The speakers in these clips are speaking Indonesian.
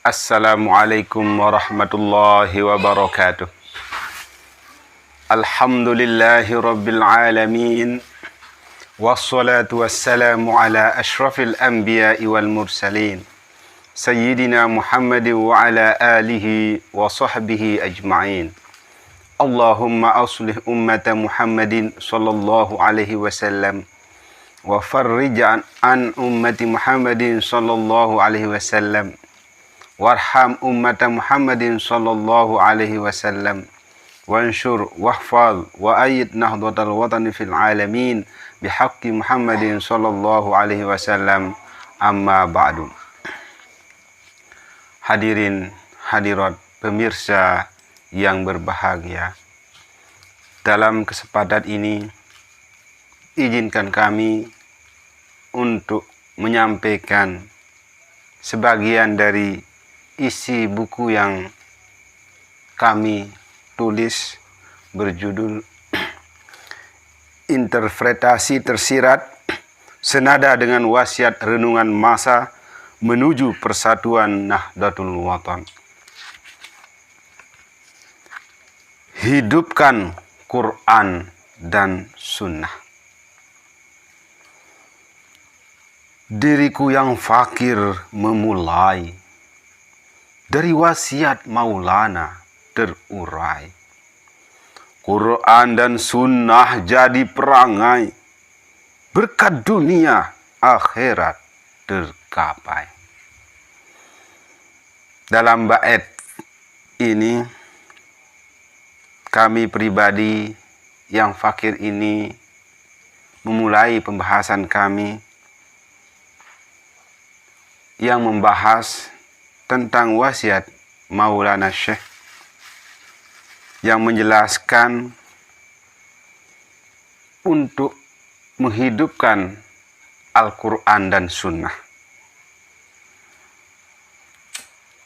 Assalamualaikum warahmatullahi wabarakatuh. Alhamdulillahi rabbil alamin. Wassalatu wassalamu ala ashrafil anbiya'i wal mursalin. Sayyidina Muhammadin wa ala alihi wa sahbihi ajma'in. Allahumma aslih ummata Muhammadin sallallahu alaihi wasallam. Wa farrij an ummati Muhammadin sallallahu alaihi wasallam. Warham ummata Muhammadin sallallahu alaihi wasallam. Wansyur wahfal wa ayyid nahdlatal watani fil alamin bihaqqi Muhammadin sallallahu alaihi wasallam. Amma ba'du. Hadirin hadirat pemirsa yang berbahagia, dalam kesempatan ini izinkan kami untuk menyampaikan sebagian dari isi buku yang kami tulis berjudul Interpretasi Tersirat Senada dengan Wasiat Renungan Masa Menuju Persatuan Nahdlatul Watan. Hidupkan Quran dan Sunnah. Diriku yang fakir memulai, dari wasiat Maulana terurai. Quran dan Sunnah jadi perangai, berkat dunia akhirat tercapai. Dalam bait ini, kami pribadi yang fakir ini memulai pembahasan kami yang membahas tentang wasiat Maulana Syekh yang menjelaskan untuk menghidupkan Al-Quran dan Sunnah.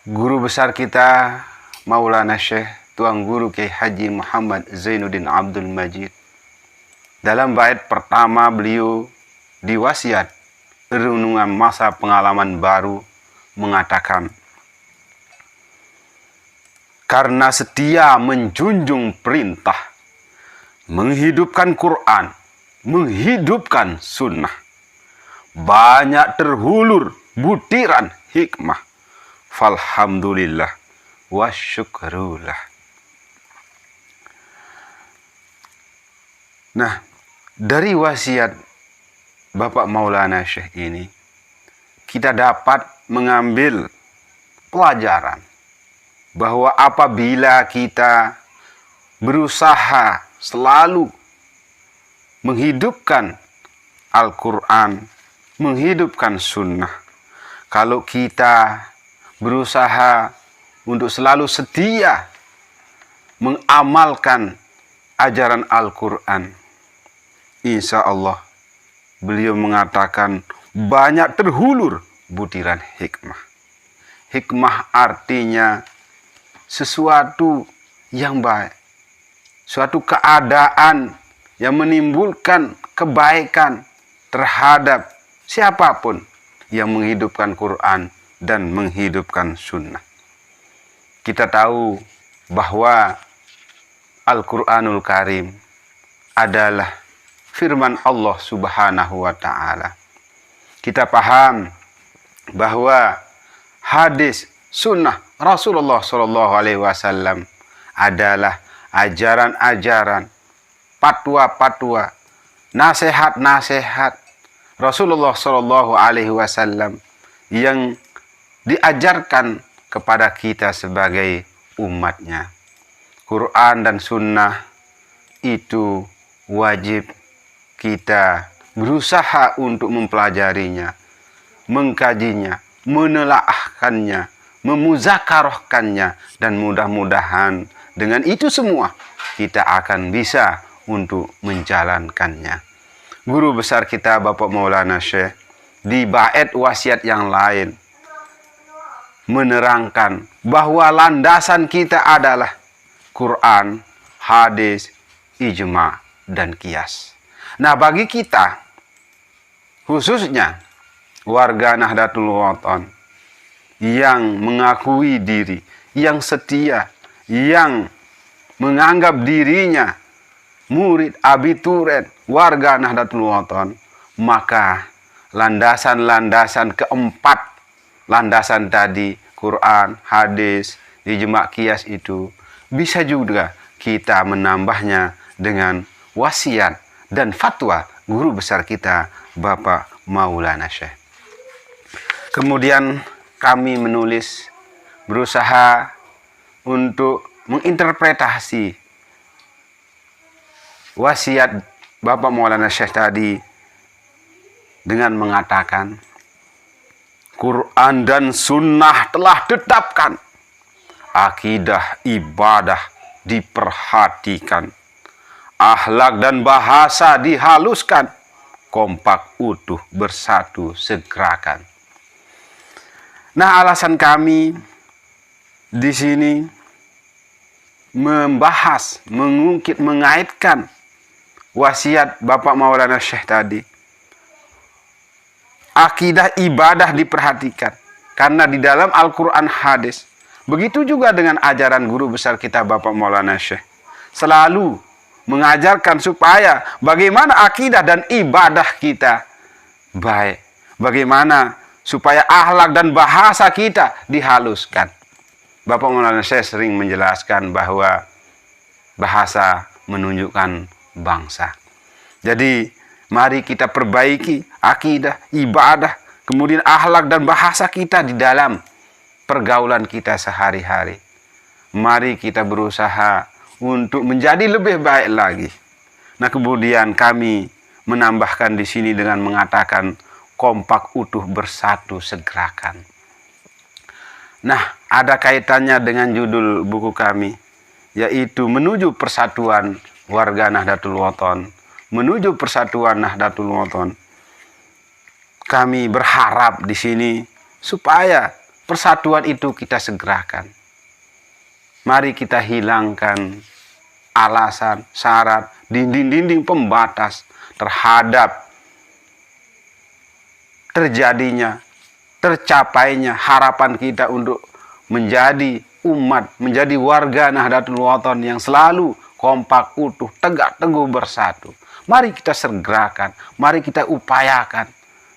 Guru besar kita Maulana Syekh Tuan Guru Kiai Haji Muhammad Zainuddin Abdul Majid, dalam bait pertama beliau di wasiat renungan masa pengalaman baru mengatakan, karena setia menjunjung perintah, menghidupkan Quran, menghidupkan Sunnah, banyak terhulur butiran hikmah. Falhamdulillah wa syukrullah. Nah, dari wasiat Bapak Maulana Syekh ini, kita dapat mengambil pelajaran bahwa apabila kita berusaha selalu menghidupkan Al-Quran, menghidupkan Sunnah, kalau kita berusaha untuk selalu setia mengamalkan ajaran Al-Quran, insya Allah beliau mengatakan banyak terhulur butiran hikmah. Hikmah artinya sesuatu yang baik, suatu keadaan yang menimbulkan kebaikan terhadap siapapun yang menghidupkan Quran dan menghidupkan Sunnah. Kita tahu bahwa Al-Quranul Karim adalah firman Allah Subhanahu wa Ta'ala. Kita paham bahwa hadis Sunnah Rasulullah Shallallahu Alaihi Wasallam adalah ajaran-ajaran, patwa-patwa, nasihat-nasihat Rasulullah Shallallahu Alaihi Wasallam yang diajarkan kepada kita sebagai umatnya. Quran dan Sunnah itu wajib kita berusaha untuk mempelajarinya, mengkajinya, menelaahkannya, memuzakarahkannya, dan mudah-mudahan dengan itu semua kita akan bisa untuk menjalankannya. Guru besar kita Bapak Maulana Syekh di bait wasiat yang lain menerangkan bahwa landasan kita adalah Quran, hadis, ijma, dan qiyas. Nah, bagi kita khususnya warga Nahdlatul Watan, yang mengakui diri, yang setia, yang menganggap dirinya murid, abituren, warga Nahdlatul Wathon, maka landasan-landasan keempat, landasan tadi, Quran, hadis, ijma' qiyas itu, bisa juga kita menambahnya dengan wasiat dan fatwa guru besar kita, Bapak Maulana Syekh. Kemudian kami menulis, berusaha untuk menginterpretasi wasiat Bapak Maulana Syekh tadi dengan mengatakan, Quran dan sunnah telah tetapkan, akidah ibadah diperhatikan, akhlak dan bahasa dihaluskan, kompak utuh bersatu segerakan. Nah, alasan kami di sini membahas, mengungkit, mengaitkan wasiat Bapak Maulana Syekh tadi. Akidah ibadah diperhatikan, karena di dalam Al-Quran hadis, begitu juga dengan ajaran guru besar kita Bapak Maulana Syekh, selalu mengajarkan supaya bagaimana akidah dan ibadah kita baik, bagaimana supaya akhlak dan bahasa kita dihaluskan. Bapak Maulana Syekh sering menjelaskan bahwa bahasa menunjukkan bangsa. Jadi mari kita perbaiki akidah, ibadah, kemudian akhlak dan bahasa kita di dalam pergaulan kita sehari-hari. Mari kita berusaha untuk menjadi lebih baik lagi. Nah, kemudian kami menambahkan di sini dengan mengatakan kompak utuh bersatu segerakan. Nah, ada kaitannya dengan judul buku kami, yaitu menuju persatuan warga Nahdlatul Wathon, menuju persatuan Nahdlatul Wathon. Kami berharap di sini supaya persatuan itu kita segerakan. Mari kita hilangkan alasan, syarat, dinding-dinding pembatas terhadap terjadinya, tercapainya harapan kita untuk menjadi umat, menjadi warga Nahdlatul Wathon yang selalu kompak, utuh, tegak, teguh, bersatu. Mari kita segerakan, mari kita upayakan,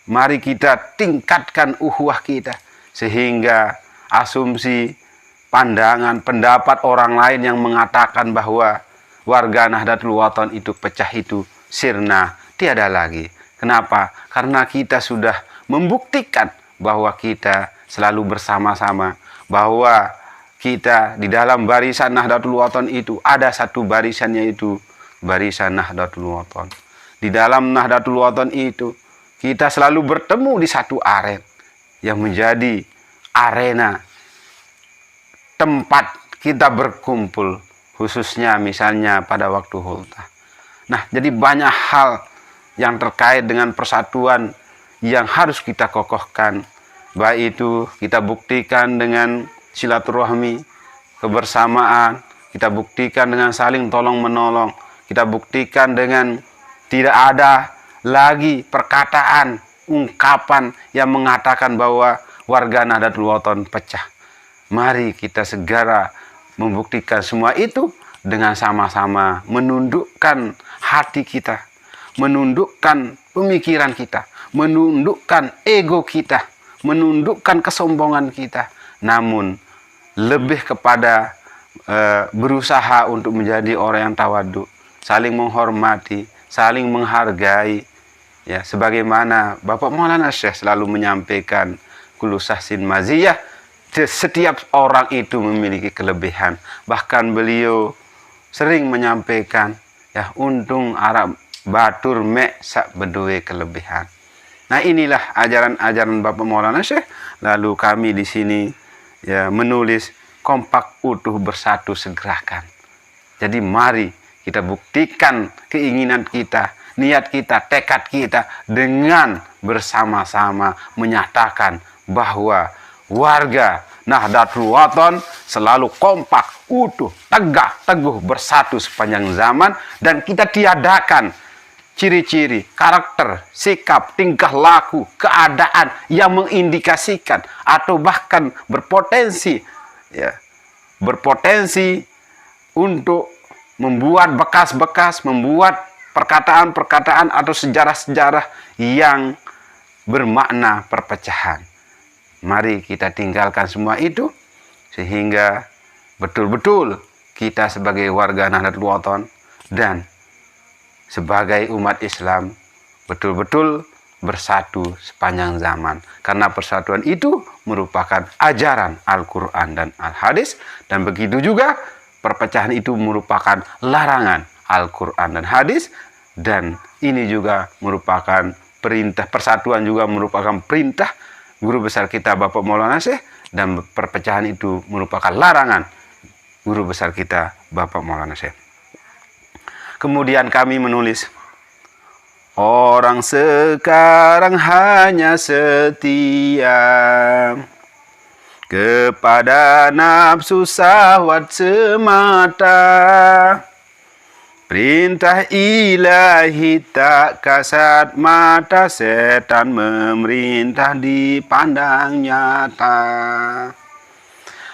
mari kita tingkatkan ukhuwah kita, sehingga asumsi, pandangan, pendapat orang lain yang mengatakan bahwa warga Nahdlatul Wathon itu pecah, itu sirna, tiada lagi. Kenapa? Karena kita sudah membuktikan bahwa kita selalu bersama-sama, bahwa kita di dalam barisan Nahdlatul Wathon itu ada satu barisan, yaitu barisan Nahdlatul Wathon. Di dalam Nahdlatul Wathon itu kita selalu bertemu di satu aren yang menjadi arena tempat kita berkumpul, khususnya misalnya pada waktu hultah. Nah, jadi banyak hal yang terkait dengan persatuan yang harus kita kokohkan. Baik itu kita buktikan dengan silaturahmi, kebersamaan, kita buktikan dengan saling tolong-menolong, kita buktikan dengan tidak ada lagi perkataan, ungkapan yang mengatakan bahwa warga Nahdlatul Wathon pecah. Mari kita segera membuktikan semua itu dengan sama-sama menundukkan hati kita, menundukkan pemikiran kita, menundukkan ego kita, menundukkan kesombongan kita, namun lebih kepada berusaha untuk menjadi orang yang tawadhu, saling menghormati, saling menghargai, ya, sebagaimana Bapak Maulana Syekh selalu menyampaikan, kullu syahsin maziyah, setiap orang itu memiliki kelebihan. Bahkan beliau sering menyampaikan, ya, untung Arab batur mek sak bedue kelebihan. Nah, inilah ajaran-ajaran Bapak Maulana Syekh. Lalu kami di sini, ya, menulis kompak utuh bersatu segerakan. Jadi mari kita buktikan keinginan kita, niat kita, tekad kita dengan bersama-sama menyatakan bahwa warga Nahdlatul Wathon selalu kompak, utuh, tegak, teguh, bersatu sepanjang zaman, dan kita tiadakan ciri-ciri, karakter, sikap, tingkah laku, keadaan yang mengindikasikan atau bahkan berpotensi untuk membuat bekas-bekas, membuat perkataan-perkataan atau sejarah-sejarah yang bermakna perpecahan. Mari kita tinggalkan semua itu sehingga betul-betul kita sebagai warga Nahdlatul Wathon dan sebagai umat Islam betul-betul bersatu sepanjang zaman. Karena persatuan itu merupakan ajaran Al-Quran dan Al-Hadis, dan begitu juga perpecahan itu merupakan larangan Al-Quran dan Hadis, dan ini juga merupakan perintah, persatuan juga merupakan perintah guru besar kita Bapak Maulana Syekh, dan perpecahan itu merupakan larangan guru besar kita Bapak Maulana Syekh. Kemudian kami menulis, orang sekarang hanya setia kepada nafsu syahwat semata. Perintah ilahi tak kasat mata, setan memerintah dipandang nyata.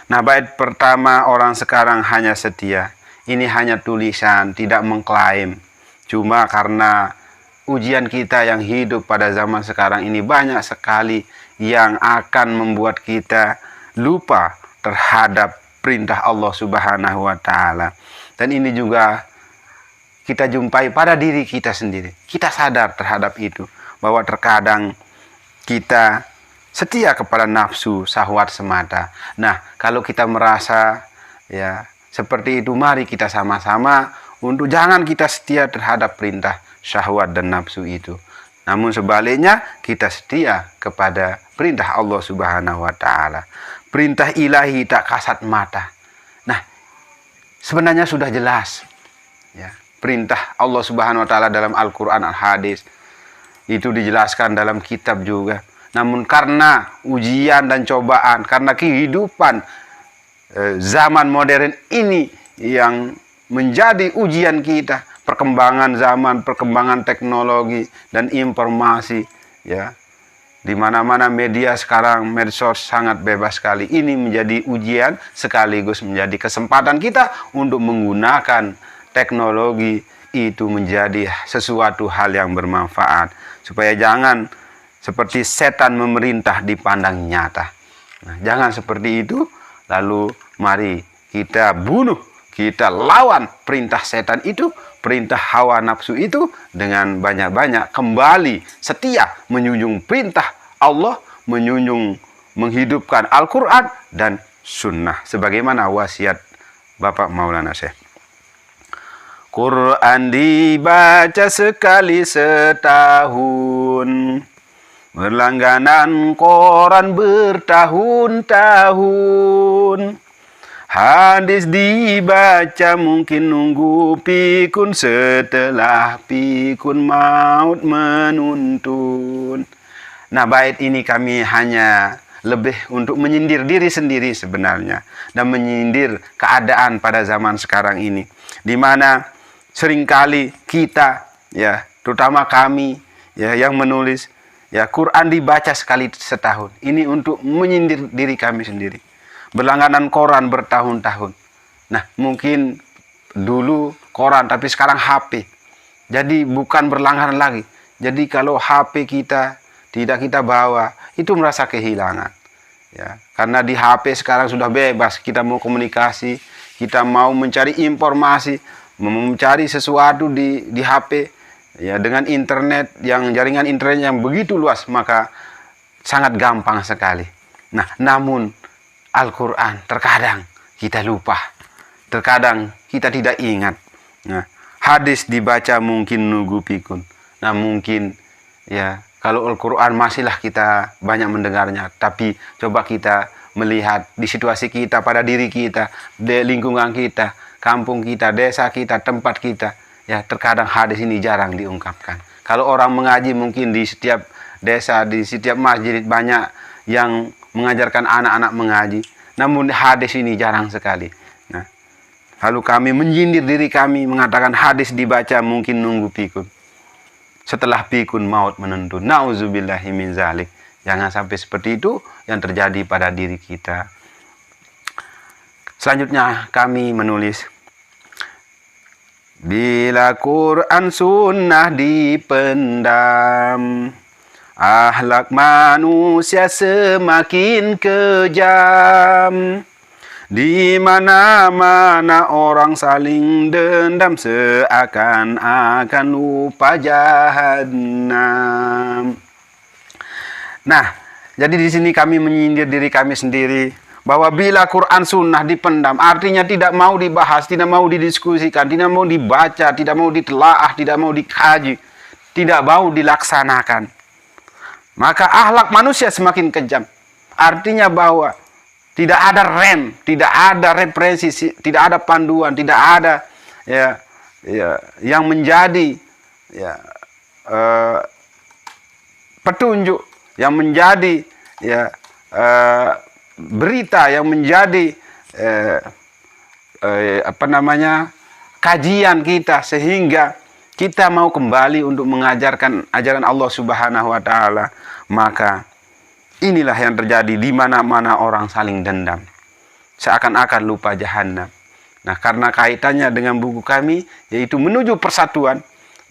Nah, bait pertama, orang sekarang hanya setia. Ini hanya tulisan, tidak mengklaim. Cuma karena ujian kita yang hidup pada zaman sekarang ini banyak sekali yang akan membuat kita lupa terhadap perintah Allah Subhanahu wa Ta'ala. Dan ini juga kita jumpai pada diri kita sendiri. Kita sadar terhadap itu, bahwa terkadang kita setia kepada nafsu syahwat semata. Nah, kalau kita merasa seperti itu, mari kita sama-sama untuk jangan kita setia terhadap perintah syahwat dan nafsu itu. Namun sebaliknya, kita setia kepada perintah Allah Subhanahu wa Ta'ala. Perintah ilahi tak kasat mata. Nah, sebenarnya sudah jelas. Perintah Allah Subhanahu wa Ta'ala dalam Al-Quran, Al-Hadis, itu dijelaskan dalam kitab juga. Namun karena ujian dan cobaan, karena kehidupan zaman modern ini yang menjadi ujian kita, perkembangan zaman, perkembangan teknologi dan informasi, di mana-mana media sekarang, medsos sangat bebas sekali. Ini menjadi ujian sekaligus menjadi kesempatan kita untuk menggunakan teknologi itu menjadi sesuatu hal yang bermanfaat, supaya jangan seperti setan memerintah dipandang nyata. Nah, jangan seperti itu. Lalu mari kita bunuh, kita lawan perintah setan itu, perintah hawa nafsu itu dengan banyak-banyak kembali setia menjunjung perintah Allah, menghidupkan Al-Quran dan Sunnah sebagaimana wasiat Bapak Maulana Syekh. Quran dibaca sekali setahun, berlangganan koran bertahun-tahun. Hadis dibaca mungkin nunggu pikun, setelah pikun maut menuntun. Nah, bait ini kami hanya lebih untuk menyindir diri sendiri sebenarnya, dan menyindir keadaan pada zaman sekarang ini, di mana seringkali kita, terutama kami, yang menulis, Quran dibaca sekali setahun. Ini untuk menyindir diri kami sendiri. Berlangganan koran bertahun-tahun. Nah, mungkin dulu koran, tapi sekarang HP. Jadi bukan berlangganan lagi. Jadi kalau HP kita tidak kita bawa, itu merasa kehilangan. Karena di HP sekarang sudah bebas. Kita mau komunikasi, kita mau mencari informasi, mencari sesuatu di HP, dengan internet, jaringan internet yang begitu luas, maka sangat gampang sekali. Nah, namun Al-Quran terkadang kita lupa, terkadang kita tidak ingat. Nah, hadis dibaca mungkin nunggu pikun. Nah, mungkin kalau Al-Quran masihlah kita banyak mendengarnya, tapi coba kita melihat di situasi kita, pada diri kita, di lingkungan kita, kampung kita, desa kita, tempat kita, terkadang hadis ini jarang diungkapkan. Kalau orang mengaji mungkin di setiap desa, di setiap masjid banyak yang mengajarkan anak-anak mengaji, namun hadis ini jarang sekali. Nah, lalu kami menyindir diri kami, mengatakan hadis dibaca mungkin nunggu pikun. setelah pikun maut menuntun. Nauzubillahi min zalik. Jangan sampai seperti itu yang terjadi pada diri kita. Selanjutnya kami menulis, bila Quran sunnah dipendam, akhlak manusia semakin kejam. Di mana-mana orang saling dendam, seakan-akan lupa jahanam. Nah, jadi di sini kami menyindir diri kami sendiri bahwa bila Quran sunnah dipendam, artinya tidak mau dibahas, tidak mau didiskusikan, tidak mau dibaca, tidak mau ditelaah, tidak mau dikaji, tidak mau dilaksanakan, maka akhlak manusia semakin kejam. Artinya bahwa tidak ada rem, tidak ada referensi, tidak ada panduan, tidak ada yang menjadi petunjuk, yang menjadi berita, yang menjadi kajian kita, sehingga kita mau kembali untuk mengajarkan ajaran Allah Subhanahu wa taala. Maka inilah yang terjadi, di mana-mana orang saling dendam, seakan-akan lupa jahanam. Nah, karena kaitannya dengan buku kami, yaitu menuju persatuan,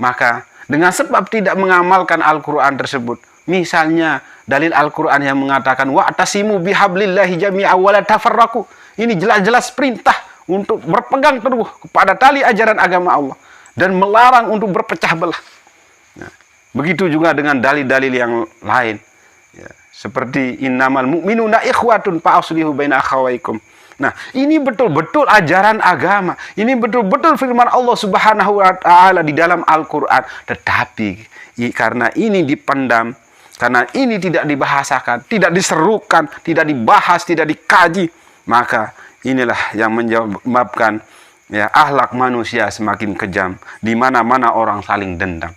maka dengan sebab tidak mengamalkan Al-Quran tersebut, misalnya dalil Al-Quran yang mengatakan wa'tasimu bihablillahi jami'a wa la tafarraqu, ini jelas-jelas perintah untuk berpegang teguh kepada tali ajaran agama Allah dan melarang untuk berpecah belah. Nah, begitu juga dengan dalil-dalil yang lain, seperti innamal mu'minuna ikhwatun fa'aslihu baina akhawaikum. Nah, ini betul-betul ajaran agama. Ini betul-betul firman Allah Subhanahu wa taala di dalam Al-Qur'an. Tetapi karena ini dipendam, karena ini tidak dibahasakan, tidak diserukan, tidak dibahas, tidak dikaji, maka inilah yang menyebabkan akhlak manusia semakin kejam. Di mana-mana orang saling dendam.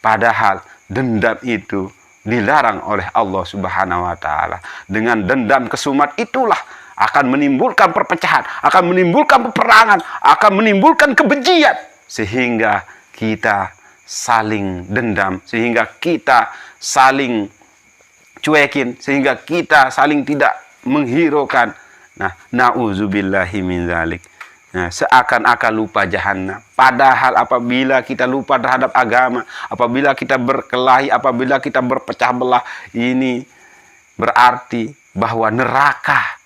Padahal dendam itu dilarang oleh Allah Subhanahu wa taala. Dengan dendam kesumat itulah akan menimbulkan perpecahan, akan menimbulkan peperangan, akan menimbulkan kebencian, sehingga kita saling dendam, sehingga kita saling cuekin, sehingga kita saling tidak menghiraukan. Nah, nauzubillahi min zalik. Nah, seakan-akan lupa jahanam. Padahal apabila kita lupa terhadap agama, apabila kita berkelahi, apabila kita berpecah belah, ini berarti bahwa neraka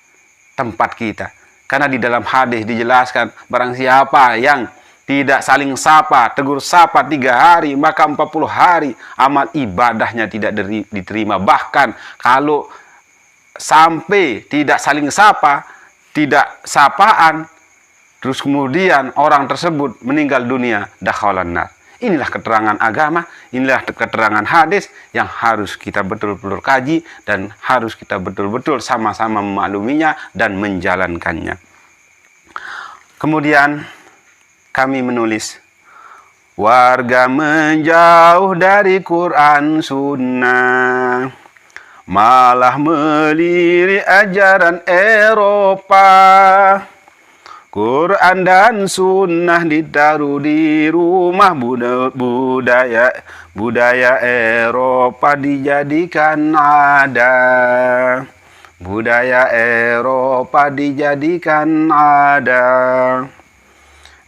tempat kita. Karena di dalam hadis dijelaskan, barang siapa yang tidak saling sapa, tegur sapa 3 hari, maka 40 hari amal ibadahnya tidak diterima. Bahkan kalau sampai tidak saling sapa, tidak sapaan, terus kemudian orang tersebut meninggal dunia, dakhalan nar. Inilah keterangan agama, inilah keterangan hadis yang harus kita betul-betul kaji dan harus kita betul-betul sama-sama memakluminya dan menjalankannya. Kemudian kami menulis, warga menjauh dari Quran Sunnah, malah melirik ajaran Eropa. Quran dan sunnah ditaruh di rumah, budaya Eropa dijadikan ada. Budaya Eropa dijadikan ada.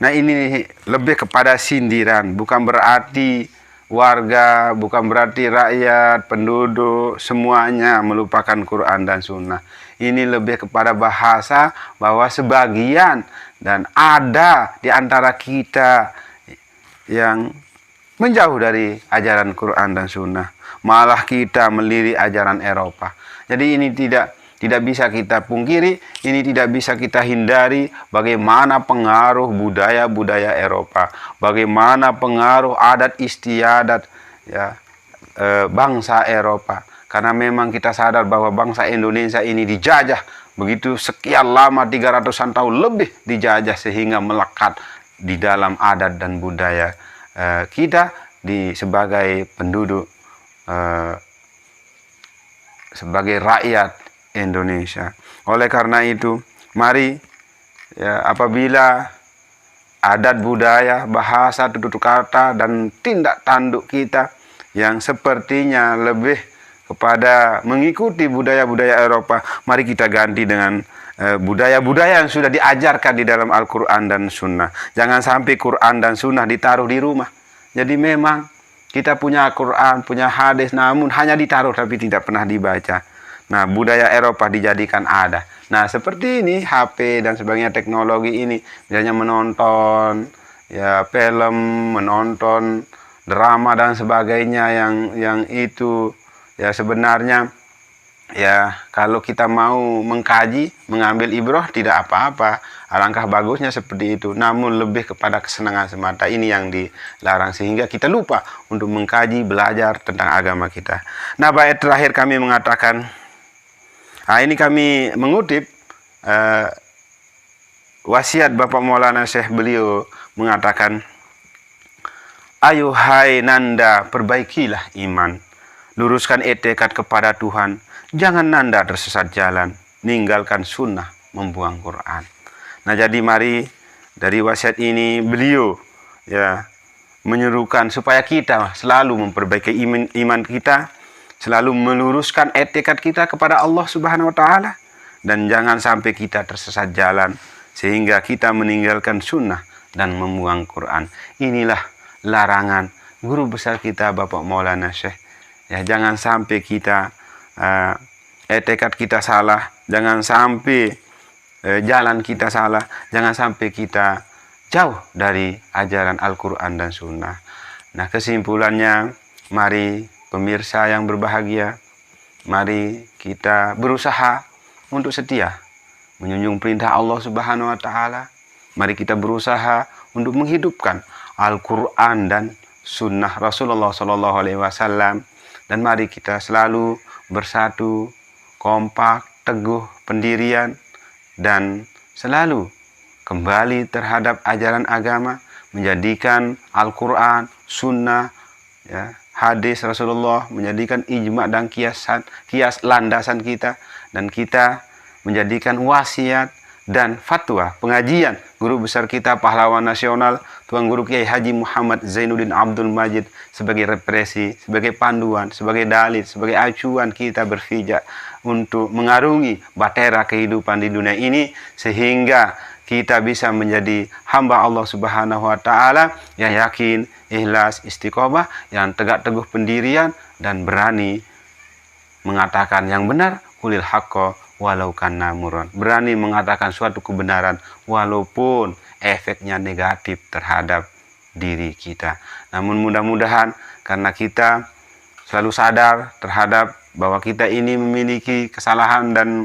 Nah, ini lebih kepada sindiran, bukan berarti warga, bukan berarti rakyat, penduduk, semuanya melupakan Quran dan sunnah. Ini lebih kepada bahasa bahwa sebagian dan ada di antara kita yang menjauh dari ajaran Quran dan sunnah. Malah kita melirik ajaran Eropa. Jadi ini tidak bisa kita pungkiri, ini tidak bisa kita hindari bagaimana pengaruh budaya-budaya Eropa, bagaimana pengaruh adat istiadat bangsa Eropa. Karena memang kita sadar bahwa bangsa Indonesia ini dijajah begitu sekian lama, 300-an tahun lebih dijajah, sehingga melekat di dalam adat dan budaya kita sebagai penduduk, sebagai rakyat Indonesia. Oleh karena itu, mari apabila adat budaya, bahasa, tutur kata, dan tindak tanduk kita yang sepertinya lebih kepada mengikuti budaya-budaya Eropa, mari kita ganti dengan budaya-budaya yang sudah diajarkan di dalam Al-Quran dan Sunnah. Jangan sampai Quran dan Sunnah ditaruh di rumah. Jadi memang kita punya Quran, punya hadis, namun hanya ditaruh tapi tidak pernah dibaca. Nah, budaya Eropa dijadikan ada. Nah, seperti ini HP dan sebagainya, teknologi ini, misalnya menonton ya film, menonton drama dan sebagainya yang itu ya sebenarnya ya kalau kita mau mengkaji, mengambil ibrah tidak apa-apa. Alangkah bagusnya seperti itu. Namun lebih kepada kesenangan semata ini yang dilarang, sehingga kita lupa untuk mengkaji, belajar tentang agama kita. Nah, bait terakhir kami mengatakan, ini kami mengutip wasiat Bapak Maulana Syekh, beliau mengatakan, ayo hai Nanda, perbaikilah iman, luruskan etikat kepada Tuhan, jangan Nanda tersesat jalan, ninggalkan sunnah, membuang Quran. Nah, jadi mari dari wasiat ini beliau ya menyuruhkan supaya kita selalu memperbaiki iman kita, selalu meluruskan etikat kita kepada Allah Subhanahu wa taala, dan jangan sampai kita tersesat jalan sehingga kita meninggalkan sunnah dan membuang Quran. Inilah larangan guru besar kita Bapak Maulana Syekh. Ya, jangan sampai kita etikat kita salah, jangan sampai jalan kita salah, jangan sampai kita jauh dari ajaran Al-Quran dan Sunnah. Nah, kesimpulannya, mari pemirsa yang berbahagia, mari kita berusaha untuk setia menjunjung perintah Allah Subhanahu wa taala. Mari kita berusaha untuk menghidupkan Al-Quran dan Sunnah Rasulullah Sallallahu Alaihi Wasallam, dan mari kita selalu bersatu, kompak, teguh pendirian, dan selalu kembali terhadap ajaran agama, menjadikan Al-Quran, Sunnah, ya, hadis Rasulullah, menjadikan ijma dan kias landasan kita, dan kita menjadikan wasiat dan fatwa pengajian guru besar kita, pahlawan nasional, Tuan Guru Kiai Haji Muhammad Zainuddin Abdul Majid sebagai represi, sebagai panduan, sebagai dalil, sebagai acuan kita berpijak untuk mengarungi bahtera kehidupan di dunia ini, sehingga kita bisa menjadi hamba Allah Subhanahu wa taala yang yakin, ikhlas, istiqomah, yang tegak teguh pendirian, dan berani mengatakan yang benar, kulil haqqo walau kana murran, berani mengatakan suatu kebenaran walaupun efeknya negatif terhadap diri kita. Namun mudah-mudahan karena kita selalu sadar terhadap bahwa kita ini memiliki kesalahan dan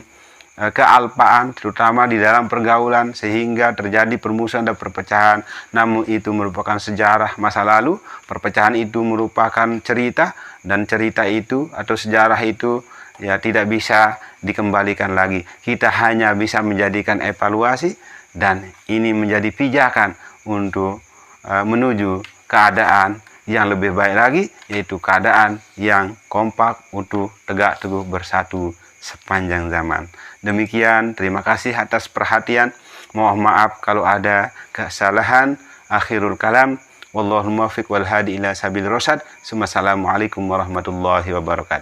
kealpaan, terutama di dalam pergaulan, sehingga terjadi permusuhan dan perpecahan. Namun itu merupakan sejarah masa lalu, perpecahan itu merupakan cerita, dan cerita itu atau sejarah itu ya tidak bisa dikembalikan lagi. Kita hanya bisa menjadikan evaluasi, dan ini menjadi pijakan untuk menuju keadaan yang lebih baik lagi, yaitu keadaan yang kompak, utuh, tegak teguh, bersatu sepanjang zaman. Demikian, terima kasih atas perhatian. Mohon maaf kalau ada kesalahan. Akhirul kalam, wallahul muwaffiq wal hadi ila sabil rasyad. Assalamualaikum warahmatullahi wabarakatuh.